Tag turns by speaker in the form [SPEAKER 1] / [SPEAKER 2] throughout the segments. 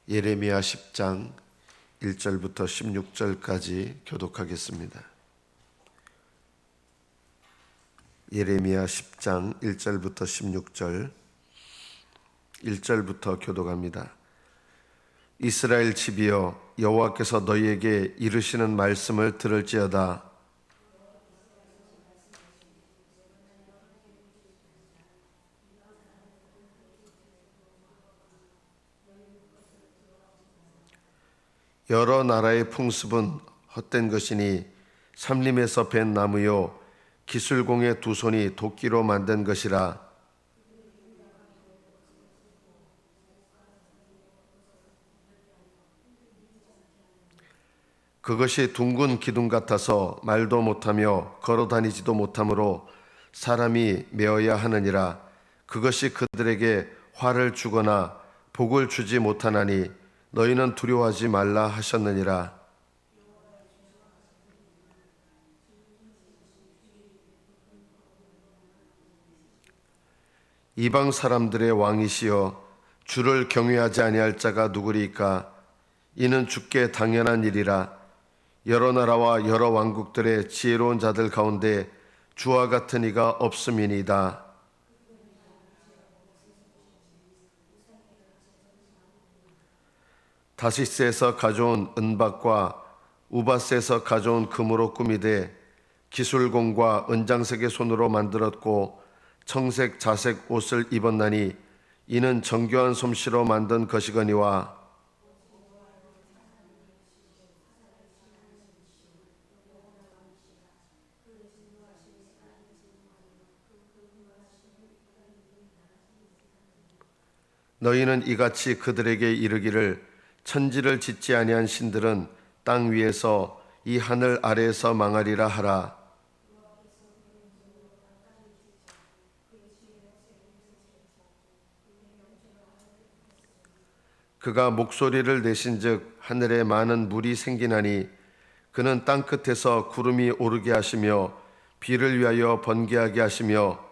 [SPEAKER 1] 예레미야 10장 1절부터 16절까지 교독하겠습니다. 예레미야 10장 1절부터 16절 1절부터 교독합니다. 이스라엘 집이여, 여호와께서 너희에게 이르시는 말씀을 들을지어다. 여러 나라의 풍습은 헛된 것이니 삼림에서 벤 나무요 기술공의 두 손이 도끼로 만든 것이라. 그것이 둥근 기둥 같아서 말도 못하며 걸어다니지도 못하므로 사람이 메어야 하느니라. 그것이 그들에게 화를 주거나 복을 주지 못하나니 너희는 두려워하지 말라 하셨느니라. 이방 사람들의 왕이시여, 주를 경외하지 아니할 자가 누구리이까? 이는 주께 당연한 일이라. 여러 나라와 여러 왕국들의 지혜로운 자들 가운데 주와 같은 이가 없음이니이다. 다시스에서 가져온 은박과 우바스에서 가져온 금으로 꾸미되 기술공과 은장색의 손으로 만들었고 청색 자색 옷을 입었나니 이는 정교한 솜씨로 만든 것이거니와. 너희는 이같이 그들에게 이르기를, 천지를 짓지 아니한 신들은 땅 위에서 이 하늘 아래에서 망하리라 하라. 그가 목소리를 내신즉 하늘에 많은 물이 생기나니 그는 땅 끝에서 구름이 오르게 하시며 비를 위하여 번개하게 하시며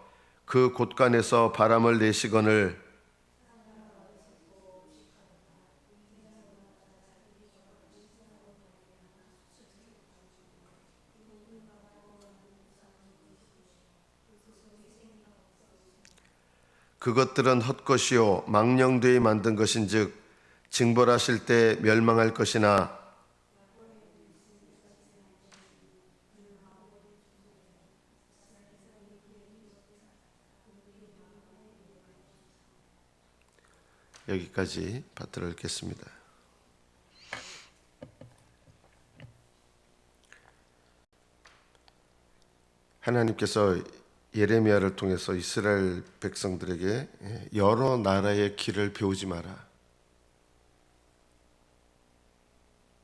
[SPEAKER 1] 그 곳간에서 바람을 내시거늘. 그것들은 헛것이요 망령되이 만든 것인즉 징벌하실 때 멸망할 것이나 여기까지 받들어 읽겠습니다. 하나님께서 예레미야를 통해서 이스라엘 백성들에게 여러 나라의 길을 배우지 마라.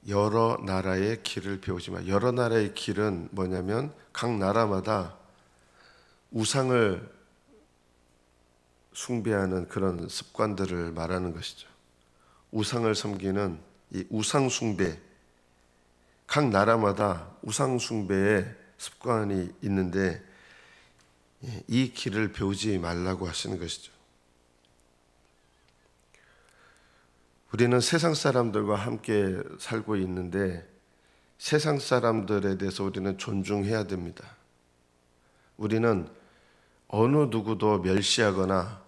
[SPEAKER 1] 여러 나라의 길을 배우지 마라. 여러 나라의 길은 뭐냐면 각 나라마다 우상을 숭배하는 그런 습관들을 말하는 것이죠. 우상을 섬기는 이 우상 숭배, 각 나라마다 우상 숭배의 습관이 있는데 이 길을 배우지 말라고 하시는 것이죠. 우리는 세상 사람들과 함께 살고 있는데 세상 사람들에 대해서 우리는 존중해야 됩니다. 우리는 어느 누구도 멸시하거나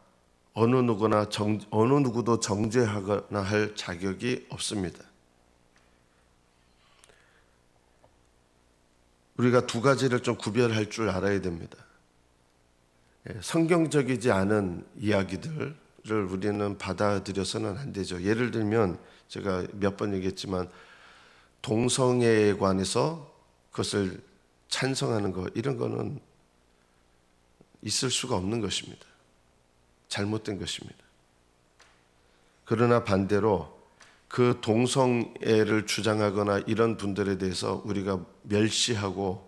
[SPEAKER 1] 어느 누구도 정죄하거나 할 자격이 없습니다. 우리가 두 가지를 좀 구별할 줄 알아야 됩니다. 성경적이지 않은 이야기들을 우리는 받아들여서는 안 되죠. 예를 들면 제가 몇 번 얘기했지만 동성애에 관해서 그것을 찬성하는 것, 이런 거는 있을 수가 없는 것입니다. 잘못된 것입니다. 그러나 반대로 그 동성애를 주장하거나 이런 분들에 대해서 우리가 멸시하고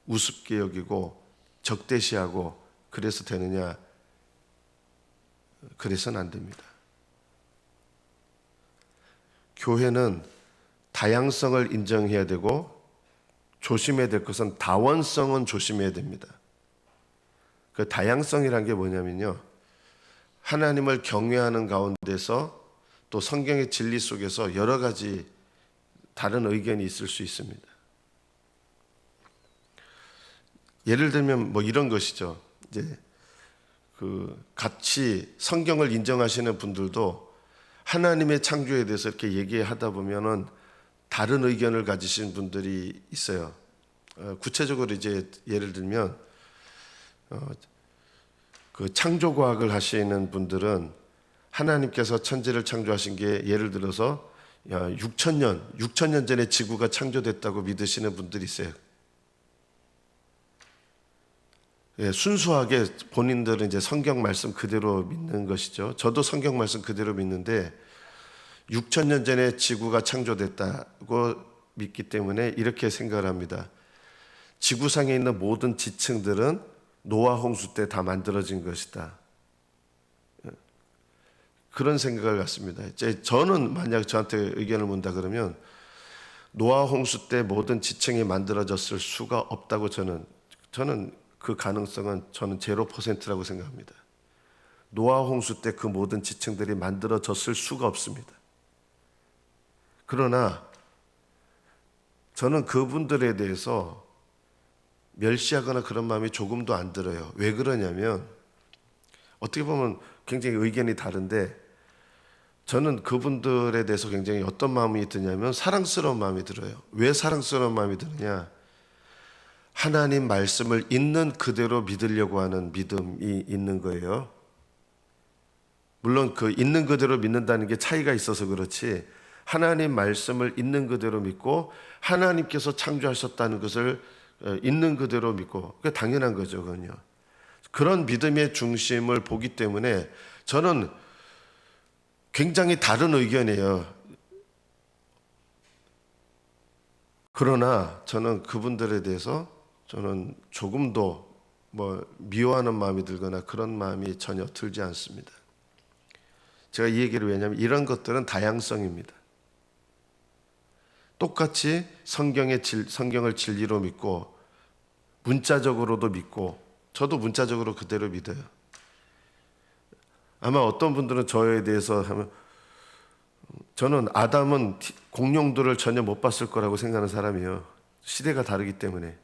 [SPEAKER 1] 우습게 여기고 적대시하고 그래서 되느냐? 그래서는 안 됩니다. 교회는 다양성을 인정해야 되고 조심해야 될 것은 다원성은 조심해야 됩니다. 그 다양성이란 게 뭐냐면요, 하나님을 경외하는 가운데서 또 성경의 진리 속에서 여러 가지 다른 의견이 있을 수 있습니다. 예를 들면 뭐 이런 것이죠. 이제 같이 성경을 인정하시는 분들도 하나님의 창조에 대해서 이렇게 얘기하다 보면은 다른 의견을 가지신 분들이 있어요. 구체적으로 이제 예를 들면 그 창조과학을 하시는 분들은 하나님께서 천지를 창조하신 게 예를 들어서 6천 년 전에 지구가 창조됐다고 믿으시는 분들이 있어요. 순수하게 본인들은 이제 성경 말씀 그대로 믿는 것이죠. 저도 성경 말씀 그대로 믿는데 6천 년 전에 지구가 창조됐다고 믿기 때문에 이렇게 생각을 합니다. 지구상에 있는 모든 지층들은 노아 홍수 때 다 만들어진 것이다. 그런 생각을 갖습니다. 저는 만약 저한테 의견을 묻는다 그러면 노아 홍수 때 모든 지층이 만들어졌을 수가 없다고 저는 그 가능성은 저는 0%라고 생각합니다. 노아 홍수 때 그 모든 지층들이 만들어졌을 수가 없습니다. 그러나 저는 그분들에 대해서 멸시하거나 그런 마음이 조금도 안 들어요. 왜 그러냐면 어떻게 보면 굉장히 의견이 다른데 저는 그분들에 대해서 굉장히 어떤 마음이 드냐면 사랑스러운 마음이 들어요. 왜 사랑스러운 마음이 드느냐? 하나님 말씀을 있는 그대로 믿으려고 하는 믿음이 있는 거예요. 물론 그 있는 그대로 믿는다는 게 차이가 있어서 그렇지 하나님 말씀을 있는 그대로 믿고 하나님께서 창조하셨다는 것을 있는 그대로 믿고 그게 당연한 거죠. 그건요. 그런 믿음의 중심을 보기 때문에 저는 굉장히 다른 의견이에요. 그러나 저는 그분들에 대해서 저는 조금도 미워하는 마음이 들거나 그런 마음이 전혀 들지 않습니다. 제가 이 얘기를 왜냐하면 이런 것들은 다양성입니다. 똑같이 성경을 진리로 믿고 문자적으로도 믿고 저도 문자적으로 그대로 믿어요. 아마 어떤 분들은 저에 대해서 하면 저는 아담은 공룡들을 전혀 못 봤을 거라고 생각하는 사람이에요. 시대가 다르기 때문에.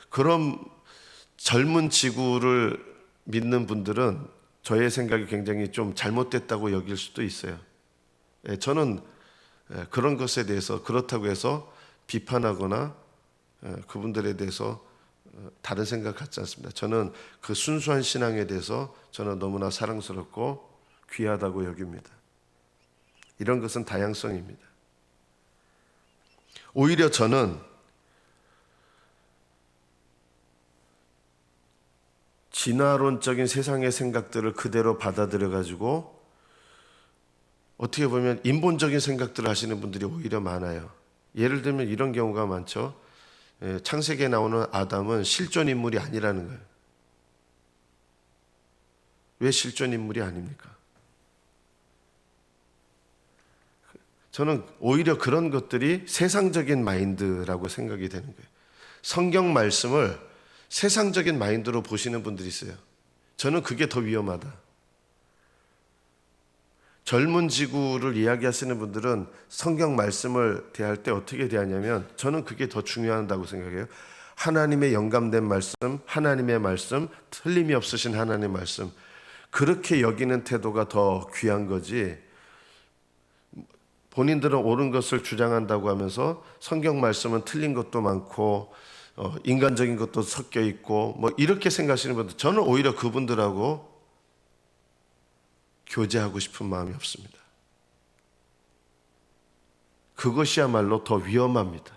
[SPEAKER 1] 그런 젊은 지구를 믿는 분들은 저의 생각이 굉장히 좀 잘못됐다고 여길 수도 있어요. 저는 그런 것에 대해서 그렇다고 해서 비판하거나 그분들에 대해서 다른 생각 갖지 않습니다. 저는 그 순수한 신앙에 대해서 저는 너무나 사랑스럽고 귀하다고 여깁니다. 이런 것은 다양성입니다. 오히려 저는 진화론적인 세상의 생각들을 그대로 받아들여 가지고 어떻게 보면 인본적인 생각들을 하시는 분들이 오히려 많아요. 예를 들면 이런 경우가 많죠. 창세기에 나오는 아담은 실존 인물이 아니라는 거예요. 왜 실존 인물이 아닙니까? 저는 오히려 그런 것들이 세상적인 마인드라고 생각이 되는 거예요. 성경 말씀을 세상적인 마인드로 보시는 분들이 있어요. 저는 그게 더 위험하다. 젊은 지구를 이야기하시는 분들은 성경 말씀을 대할 때 어떻게 대하냐면 저는 그게 더 중요하다고 생각해요. 하나님의 영감된 말씀, 하나님의 말씀, 틀림이 없으신 하나님의 말씀 그렇게 여기는 태도가 더 귀한 거지 본인들은 옳은 것을 주장한다고 하면서 성경 말씀은 틀린 것도 많고 인간적인 것도 섞여 있고 이렇게 생각하시는 분들 저는 오히려 그분들하고 교제하고 싶은 마음이 없습니다. 그것이야말로 더 위험합니다.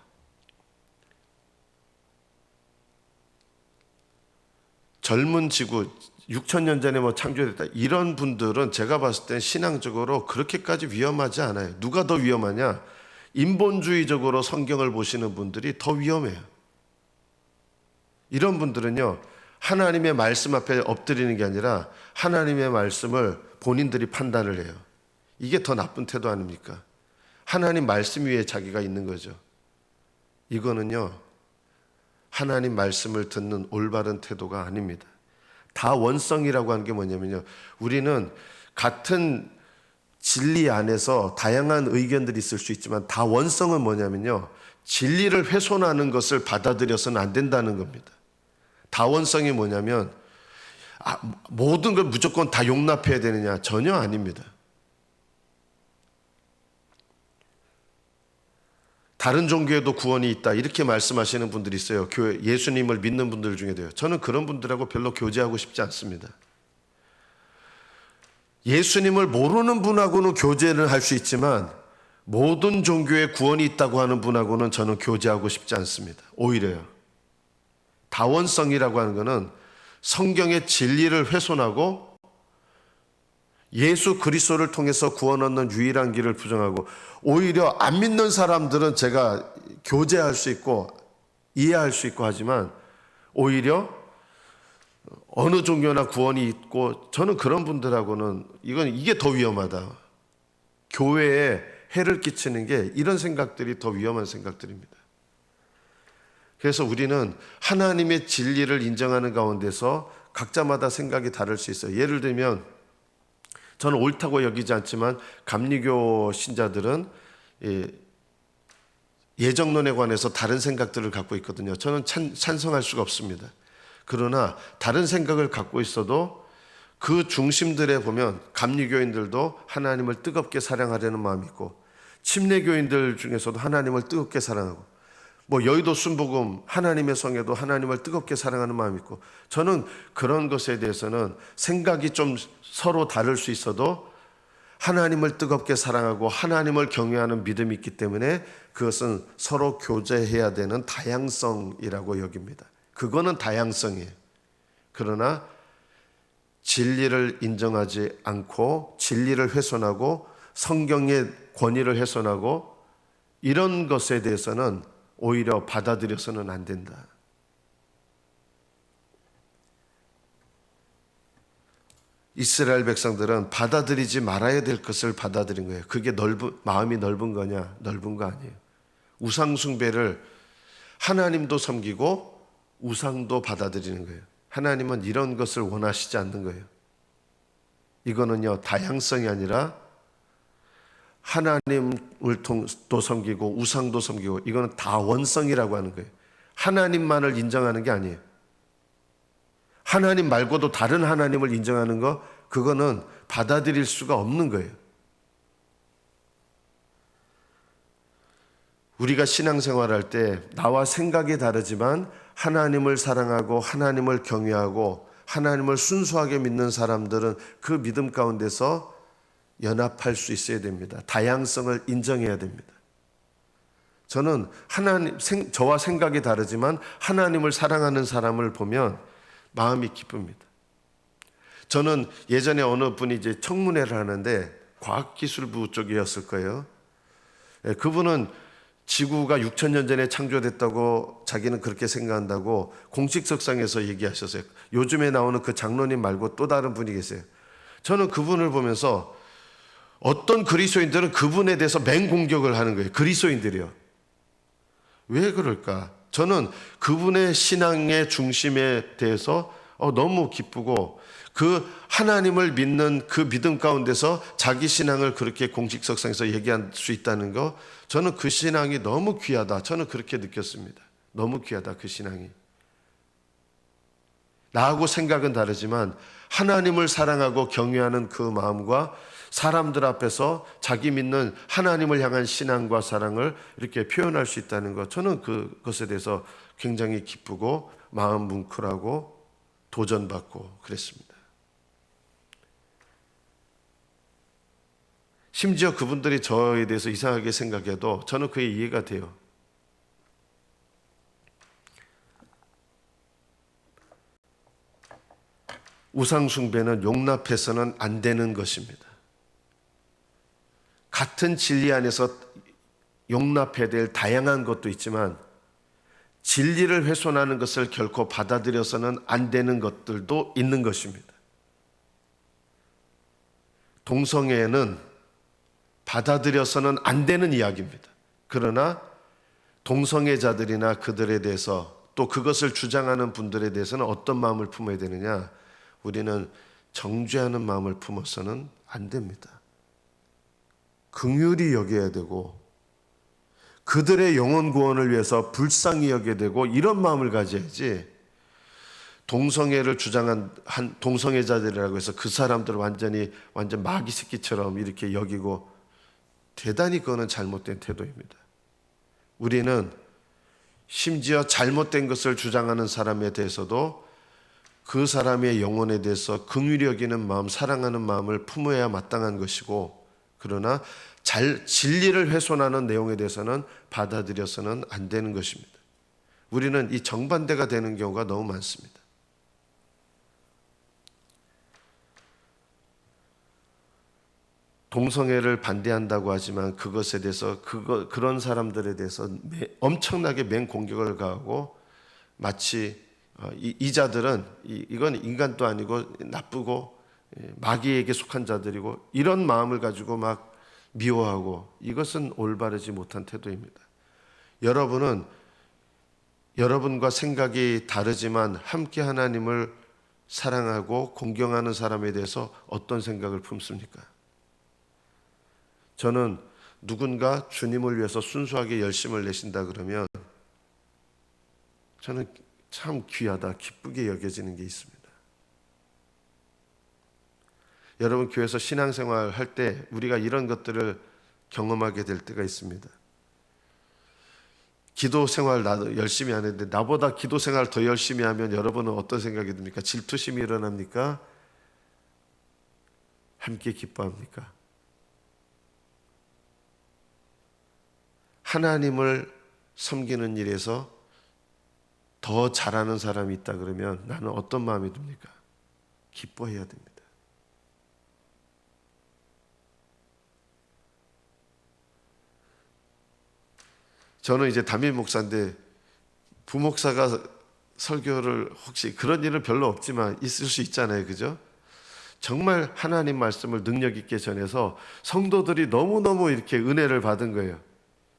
[SPEAKER 1] 젊은 지구 6천 년 전에 창조됐다 이런 분들은 제가 봤을 땐 신앙적으로 그렇게까지 위험하지 않아요. 누가 더 위험하냐? 인본주의적으로 성경을 보시는 분들이 더 위험해요. 이런 분들은요 하나님의 말씀 앞에 엎드리는 게 아니라 하나님의 말씀을 본인들이 판단을 해요. 이게 더 나쁜 태도 아닙니까? 하나님 말씀 위에 자기가 있는 거죠. 이거는요 하나님 말씀을 듣는 올바른 태도가 아닙니다. 다원성이라고 하는 게 뭐냐면요 우리는 같은 진리 안에서 다양한 의견들이 있을 수 있지만 다원성은 뭐냐면요, 진리를 훼손하는 것을 받아들여서는 안 된다는 겁니다. 다원성이 뭐냐면 모든 걸 무조건 다 용납해야 되느냐? 전혀 아닙니다. 다른 종교에도 구원이 있다 이렇게 말씀하시는 분들이 있어요. 교회 예수님을 믿는 분들 중에도요. 저는 그런 분들하고 별로 교제하고 싶지 않습니다. 예수님을 모르는 분하고는 교제를 할 수 있지만 모든 종교에 구원이 있다고 하는 분하고는 저는 교제하고 싶지 않습니다. 오히려요. 다원성이라고 하는 것은 성경의 진리를 훼손하고 예수 그리스도를 통해서 구원 얻는 유일한 길을 부정하고, 오히려 안 믿는 사람들은 제가 교제할 수 있고 이해할 수 있고 하지만 오히려 어느 종교나 구원이 있고, 저는 그런 분들하고는 이게 더 위험하다. 교회에 해를 끼치는 게 이런 생각들이 더 위험한 생각들입니다. 그래서 우리는 하나님의 진리를 인정하는 가운데서 각자마다 생각이 다를 수 있어요. 예를 들면 저는 옳다고 여기지 않지만 감리교 신자들은 예정론에 관해서 다른 생각들을 갖고 있거든요. 저는 찬성할 수가 없습니다. 그러나 다른 생각을 갖고 있어도 그 중심들에 보면 감리교인들도 하나님을 뜨겁게 사랑하려는 마음이 있고, 침례교인들 중에서도 하나님을 뜨겁게 사랑하고, 여의도 순복음 하나님의 성에도 하나님을 뜨겁게 사랑하는 마음이 있고, 저는 그런 것에 대해서는 생각이 좀 서로 다를 수 있어도 하나님을 뜨겁게 사랑하고 하나님을 경외하는 믿음이 있기 때문에 그것은 서로 교제해야 되는 다양성이라고 여깁니다. 그거는 다양성이에요. 그러나 진리를 인정하지 않고 진리를 훼손하고 성경의 권위를 훼손하고 이런 것에 대해서는 오히려 받아들여서는 안 된다. 이스라엘 백성들은 받아들이지 말아야 될 것을 받아들인 거예요. 그게 마음이 넓은 거냐? 넓은 거 아니에요. 우상 숭배를 하나님도 섬기고 우상도 받아들이는 거예요. 하나님은 이런 것을 원하시지 않는 거예요. 이거는요, 다양성이 아니라 하나님을 또 섬기고 우상도 섬기고, 이거는 다원성이라고 하는 거예요. 하나님만을 인정하는 게 아니에요. 하나님 말고도 다른 하나님을 인정하는 거, 그거는 받아들일 수가 없는 거예요. 우리가 신앙생활할 때 나와 생각이 다르지만 하나님을 사랑하고 하나님을 경외하고 하나님을 순수하게 믿는 사람들은 그 믿음 가운데서 연합할 수 있어야 됩니다. 다양성을 인정해야 됩니다. 저는 저와 생각이 다르지만 하나님을 사랑하는 사람을 보면 마음이 기쁩니다. 저는 예전에 어느 분이 이제 청문회를 하는데 과학기술부 쪽이었을 거예요. 그분은 지구가 6,000년 전에 창조됐다고 자기는 그렇게 생각한다고 공식석상에서 얘기하셨어요. 요즘에 나오는 그 장로님 말고 또 다른 분이 계세요. 저는 그분을 보면서 어떤 그리스도인들은 그분에 대해서 맹공격을 하는 거예요. 그리스도인들이요. 왜 그럴까? 저는 그분의 신앙의 중심에 대해서 너무 기쁘고, 그 하나님을 믿는 그 믿음 가운데서 자기 신앙을 그렇게 공식석상에서 얘기할 수 있다는 거, 저는 그 신앙이 너무 귀하다. 저는 그렇게 느꼈습니다. 너무 귀하다, 그 신앙이. 나하고 생각은 다르지만 하나님을 사랑하고 경외하는 그 마음과 사람들 앞에서 자기 믿는 하나님을 향한 신앙과 사랑을 이렇게 표현할 수 있다는 것, 저는 그것에 대해서 굉장히 기쁘고 마음 뭉클하고 도전받고 그랬습니다. 심지어 그분들이 저에 대해서 이상하게 생각해도 저는 그게 이해가 돼요. 우상 숭배는 용납해서는 안 되는 것입니다. 같은 진리 안에서 용납해야 될 다양한 것도 있지만 진리를 훼손하는 것을 결코 받아들여서는 안 되는 것들도 있는 것입니다. 동성애는 받아들여서는 안 되는 이야기입니다. 그러나 동성애자들이나 그들에 대해서 또 그것을 주장하는 분들에 대해서는 어떤 마음을 품어야 되느냐? 우리는 정죄하는 마음을 품어서는 안 됩니다. 긍휼히 여겨야 되고 그들의 영혼 구원을 위해서 불쌍히 여겨야 되고 이런 마음을 가져야지. 동성애를 주장한 한 동성애자들이라고 해서 그 사람들을 완전 마귀 새끼처럼 이렇게 여기고, 대단히 그거는 잘못된 태도입니다. 우리는 심지어 잘못된 것을 주장하는 사람에 대해서도 그 사람의 영혼에 대해서 긍휼히 여기는 마음, 사랑하는 마음을 품어야 마땅한 것이고, 그러나 진리를 훼손하는 내용에 대해서는 받아들여서는 안 되는 것입니다. 우리는 이 정반대가 되는 경우가 너무 많습니다. 동성애를 반대한다고 하지만 그것에 대해서 그런 사람들에 대해서 엄청나게 맹공격을 가하고, 마치 이 자들은 이건 인간도 아니고 나쁘고 마귀에게 속한 자들이고, 이런 마음을 가지고 막 미워하고, 이것은 올바르지 못한 태도입니다. 여러분은 여러분과 생각이 다르지만 함께 하나님을 사랑하고 공경하는 사람에 대해서 어떤 생각을 품습니까? 저는 누군가 주님을 위해서 순수하게 열심을 내신다 그러면 저는 참 귀하다, 기쁘게 여겨지는 게 있습니다. 여러분, 교회에서 신앙생활 할 때 우리가 이런 것들을 경험하게 될 때가 있습니다. 기도 생활 나도 열심히 하는데 나보다 기도 생활 더 열심히 하면 여러분은 어떤 생각이 듭니까? 질투심이 일어납니까? 함께 기뻐합니까? 하나님을 섬기는 일에서 더 잘하는 사람이 있다 그러면 나는 어떤 마음이 듭니까? 기뻐해야 됩니다. 저는 이제 담임 목사인데 부목사가 설교를, 혹시 그런 일은 별로 없지만 있을 수 있잖아요, 그죠? 정말 하나님 말씀을 능력 있게 전해서 성도들이 너무너무 이렇게 은혜를 받은 거예요.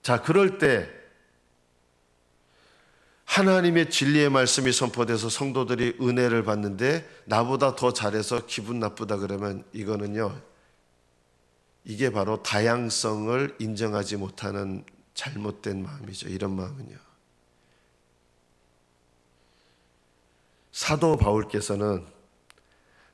[SPEAKER 1] 자, 그럴 때 하나님의 진리의 말씀이 선포돼서 성도들이 은혜를 받는데 나보다 더 잘해서 기분 나쁘다 그러면 이거는요, 이게 바로 다양성을 인정하지 못하는 잘못된 마음이죠. 이런 마음은요. 사도 바울께서는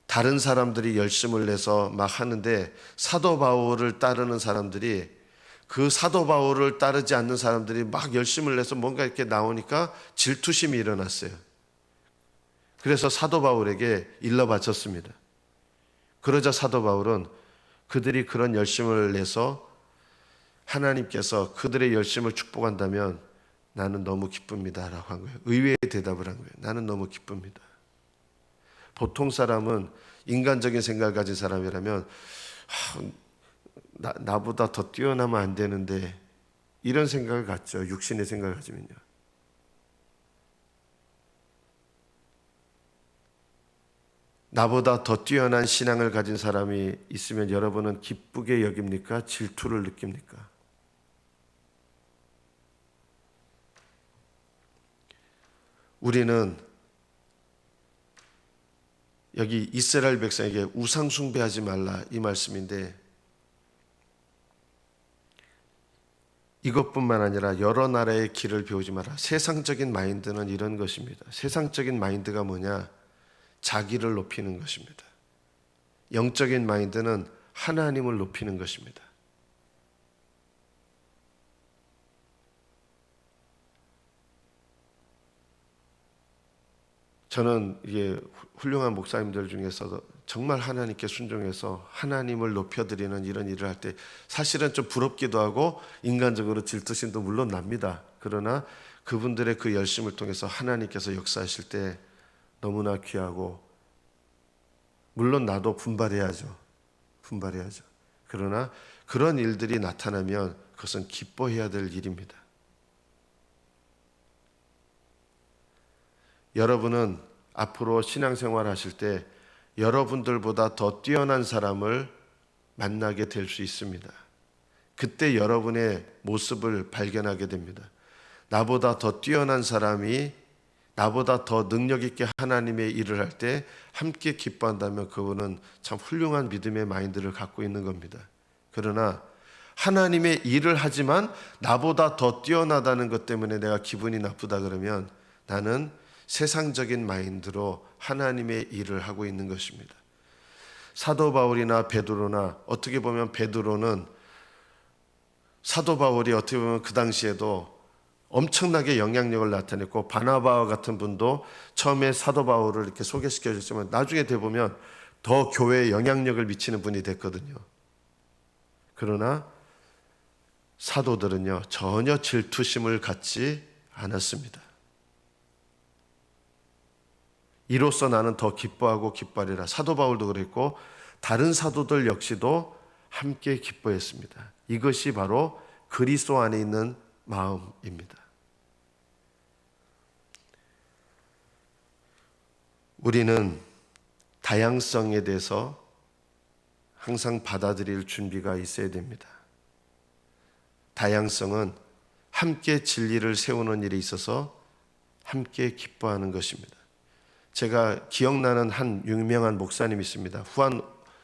[SPEAKER 1] 다른 사람들이 열심을 내서 막 하는데 사도 바울을 따르는 사람들이, 그 사도 바울을 따르지 않는 사람들이 막 열심을 내서 뭔가 이렇게 나오니까 질투심이 일어났어요. 그래서 사도 바울에게 일러 바쳤습니다. 그러자 사도 바울은 그들이 그런 열심을 내서 하나님께서 그들의 열심을 축복한다면 나는 너무 기쁩니다 라고 한 거예요. 의외의 대답을 한 거예요. 나는 너무 기쁩니다. 보통 사람은 인간적인 생각을 가진 사람이라면 나보다 더 뛰어나면 안 되는데, 이런 생각을 갖죠. 육신의 생각을 가지면요. 나보다 더 뛰어난 신앙을 가진 사람이 있으면 여러분은 기쁘게 여깁니까? 질투를 느낍니까? 우리는 여기 이스라엘 백성에게 우상 숭배하지 말라 이 말씀인데, 이것뿐만 아니라 여러 나라의 길을 배우지 마라. 세상적인 마인드는 이런 것입니다. 세상적인 마인드가 뭐냐? 자기를 높이는 것입니다. 영적인 마인드는 하나님을 높이는 것입니다. 저는 이게 훌륭한 목사님들 중에서도 정말 하나님께 순종해서 하나님을 높여드리는 이런 일을 할 때 사실은 좀 부럽기도 하고 인간적으로 질투심도 물론 납니다. 그러나 그분들의 그 열심을 통해서 하나님께서 역사하실 때 너무나 귀하고, 물론 나도 분발해야죠. 그러나 그런 일들이 나타나면 그것은 기뻐해야 될 일입니다. 여러분은 앞으로 신앙생활 하실 때 여러분들보다 더 뛰어난 사람을 만나게 될 수 있습니다. 그때 여러분의 모습을 발견하게 됩니다. 나보다 더 뛰어난 사람이 나보다 더 능력 있게 하나님의 일을 할 때 함께 기뻐한다면 그거는 참 훌륭한 믿음의 마인드를 갖고 있는 겁니다. 그러나 하나님의 일을 하지만 나보다 더 뛰어나다는 것 때문에 내가 기분이 나쁘다 그러면 나는 세상적인 마인드로 하나님의 일을 하고 있는 것입니다. 사도 바울이나 베드로나, 어떻게 보면 베드로는 사도 바울이 어떻게 보면 그 당시에도 엄청나게 영향력을 나타냈고, 바나바와 같은 분도 처음에 사도 바울을 이렇게 소개시켜 줬지만 나중에 되보면 더 교회에 영향력을 미치는 분이 됐거든요. 그러나 사도들은요, 전혀 질투심을 갖지 않았습니다. 이로써 나는 더 기뻐하고 기뻐하리라. 사도 바울도 그랬고 다른 사도들 역시도 함께 기뻐했습니다. 이것이 바로 그리스도 안에 있는 마음입니다. 우리는 다양성에 대해서 항상 받아들일 준비가 있어야 됩니다. 다양성은 함께 진리를 세우는 일에 있어서 함께 기뻐하는 것입니다. 제가 기억나는 한 유명한 목사님이 있습니다. 후안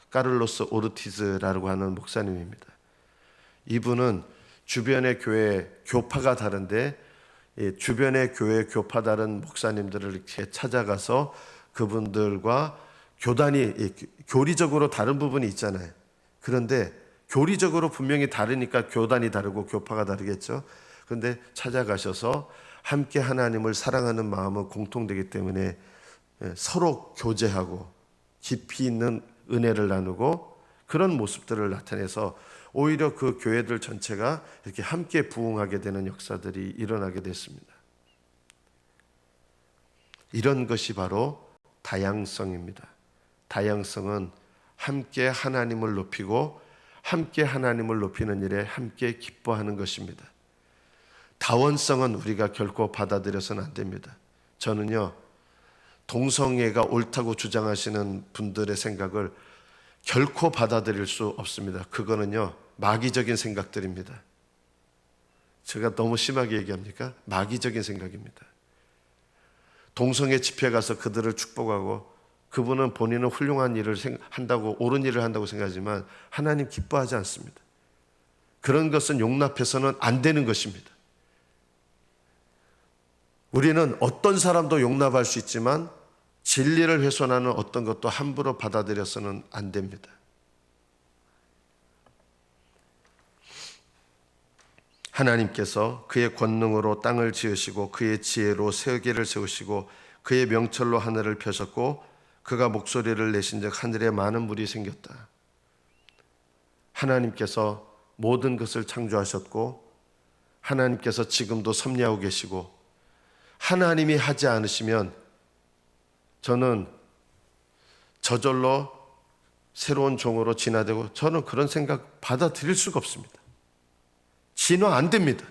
[SPEAKER 1] 카를로스 오르티즈라고 하는 목사님입니다. 이분은 주변의 교회 교파가 다른데 주변의 교회 교파 다른 목사님들을 이렇게 찾아가서 그분들과 교리적으로 다른 부분이 있잖아요. 그런데 교리적으로 분명히 다르니까 교단이 다르고 교파가 다르겠죠. 그런데 찾아가셔서 함께 하나님을 사랑하는 마음은 공통되기 때문에 서로 교제하고 깊이 있는 은혜를 나누고 그런 모습들을 나타내서 오히려 그 교회들 전체가 이렇게 함께 부흥하게 되는 역사들이 일어나게 됐습니다. 이런 것이 바로 다양성입니다. 다양성은 함께 하나님을 높이고 함께 하나님을 높이는 일에 함께 기뻐하는 것입니다. 다원성은 우리가 결코 받아들여서는 안 됩니다. 저는요, 동성애가 옳다고 주장하시는 분들의 생각을 결코 받아들일 수 없습니다. 그거는요, 마귀적인 생각들입니다. 제가 너무 심하게 얘기합니까? 마귀적인 생각입니다. 동성애 집회 가서 그들을 축복하고 그분은 본인은 훌륭한 일을 한다고, 옳은 일을 한다고 생각하지만 하나님 기뻐하지 않습니다. 그런 것은 용납해서는 안 되는 것입니다. 우리는 어떤 사람도 용납할 수 있지만 진리를 훼손하는 어떤 것도 함부로 받아들여서는 안 됩니다. 하나님께서 그의 권능으로 땅을 지으시고 그의 지혜로 세계를 세우시고 그의 명철로 하늘을 펴셨고 그가 목소리를 내신즉 하늘에 많은 물이 생겼다. 하나님께서 모든 것을 창조하셨고 하나님께서 지금도 섭리하고 계시고 하나님이 하지 않으시면 저는 저절로 새로운 종으로 진화되고 저는 그런 생각 받아들일 수가 없습니다. 진화 안 됩니다.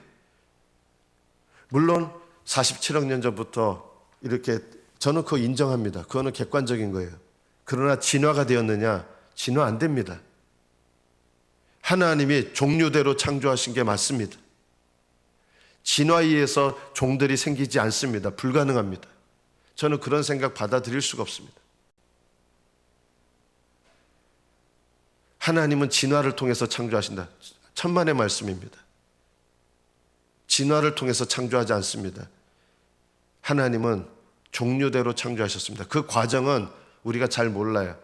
[SPEAKER 1] 물론 47억 년 전부터 이렇게 저는 그거 인정합니다. 그거는 객관적인 거예요. 그러나 진화가 되었느냐? 진화 안 됩니다. 하나님이 종류대로 창조하신 게 맞습니다. 진화에 의해서 종들이 생기지 않습니다. 불가능합니다. 저는 그런 생각 받아들일 수가 없습니다. 하나님은 진화를 통해서 창조하신다. 천만의 말씀입니다. 진화를 통해서 창조하지 않습니다. 하나님은 종류대로 창조하셨습니다. 그 과정은 우리가 잘 몰라요.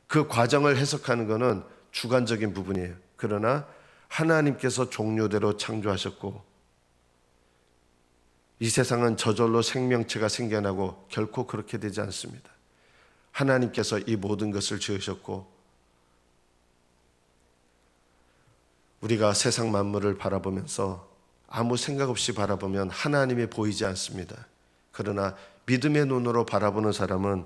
[SPEAKER 1] 그 과정을 해석하는 것은 주관적인 부분이에요. 그러나 하나님께서 종류대로 창조하셨고 이 세상은 저절로 생명체가 생겨나고 결코 그렇게 되지 않습니다. 하나님께서 이 모든 것을 지으셨고 우리가 세상 만물을 바라보면서 아무 생각 없이 바라보면 하나님이 보이지 않습니다. 그러나 믿음의 눈으로 바라보는 사람은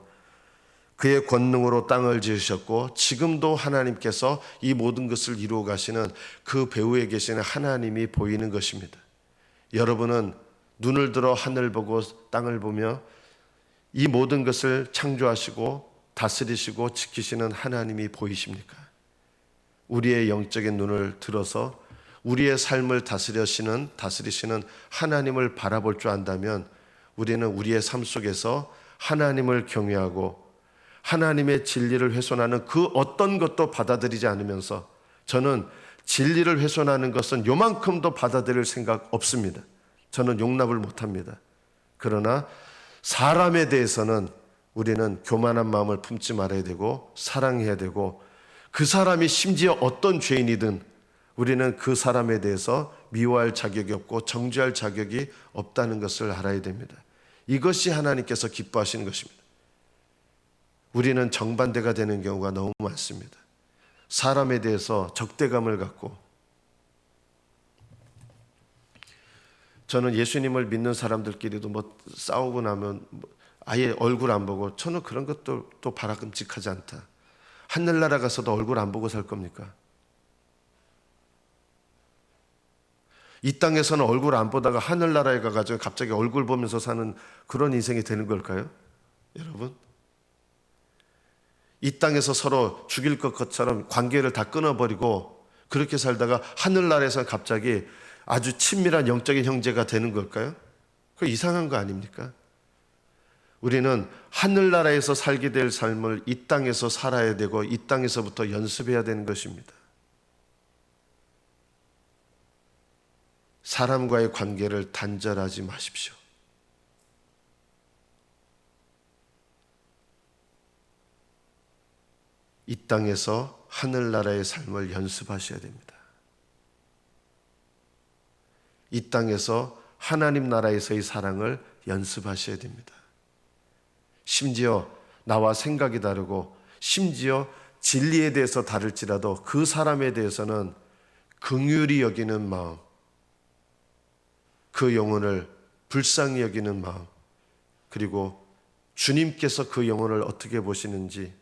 [SPEAKER 1] 그의 권능으로 땅을 지으셨고 지금도 하나님께서 이 모든 것을 이루어 가시는 그 배후에 계시는 하나님이 보이는 것입니다. 여러분은 눈을 들어 하늘 보고 땅을 보며 이 모든 것을 창조하시고 다스리시고 지키시는 하나님이 보이십니까? 우리의 영적인 눈을 들어서 우리의 삶을 다스리시는 하나님을 바라볼 줄 안다면 우리는 우리의 삶 속에서 하나님을 경외하고 하나님의 진리를 훼손하는 그 어떤 것도 받아들이지 않으면서 저는 진리를 훼손하는 것은 요만큼도 받아들일 생각 없습니다. 저는 용납을 못합니다. 그러나 사람에 대해서는 우리는 교만한 마음을 품지 말아야 되고 사랑해야 되고, 그 사람이 심지어 어떤 죄인이든 우리는 그 사람에 대해서 미워할 자격이 없고 정죄할 자격이 없다는 것을 알아야 됩니다. 이것이 하나님께서 기뻐하시는 것입니다. 우리는 정반대가 되는 경우가 너무 많습니다. 사람에 대해서 적대감을 갖고, 저는 예수님을 믿는 사람들끼리도 뭐 싸우고 나면 아예 얼굴 안 보고, 저는 그런 것도 또 바라끔찍하지 않다. 하늘나라 가서도 얼굴 안 보고 살 겁니까? 이 땅에서는 얼굴 안 보다가 하늘나라에 가가지고 갑자기 얼굴 보면서 사는 그런 인생이 되는 걸까요? 여러분, 이 땅에서 서로 죽일 것처럼 관계를 다 끊어버리고 그렇게 살다가 하늘나라에서 갑자기 아주 친밀한 영적인 형제가 되는 걸까요? 그거 이상한 거 아닙니까? 우리는 하늘나라에서 살게 될 삶을 이 땅에서 살아야 되고 이 땅에서부터 연습해야 되는 것입니다. 사람과의 관계를 단절하지 마십시오. 이 땅에서 하늘나라의 삶을 연습하셔야 됩니다. 이 땅에서 하나님 나라에서의 사랑을 연습하셔야 됩니다. 심지어 나와 생각이 다르고 심지어 진리에 대해서 다를지라도 그 사람에 대해서는 긍휼히 여기는 마음, 그 영혼을 불쌍히 여기는 마음, 그리고 주님께서 그 영혼을 어떻게 보시는지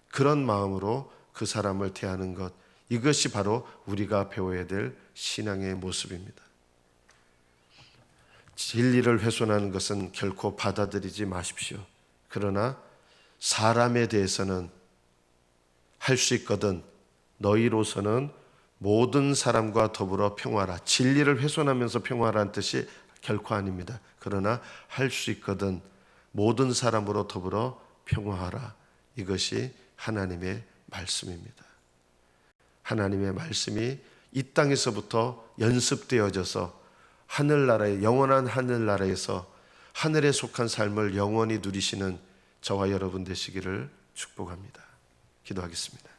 [SPEAKER 1] 그런 마음으로 그 사람을 대하는 것, 이것이 바로 우리가 배워야 될 신앙의 모습입니다. 진리를 훼손하는 것은 결코 받아들이지 마십시오. 그러나 사람에 대해서는 할 수 있거든 너희로서는 모든 사람과 더불어 평화라. 진리를 훼손하면서 평화라는 뜻이 결코 아닙니다. 그러나 할 수 있거든 모든 사람으로 더불어 평화하라. 이것이 하나님의 말씀입니다. 하나님의 말씀이 이 땅에서부터 연습되어져서 하늘나라의 영원한 하늘나라에서 하늘에 속한 삶을 영원히 누리시는 저와 여러분 되시기를 축복합니다. 기도하겠습니다.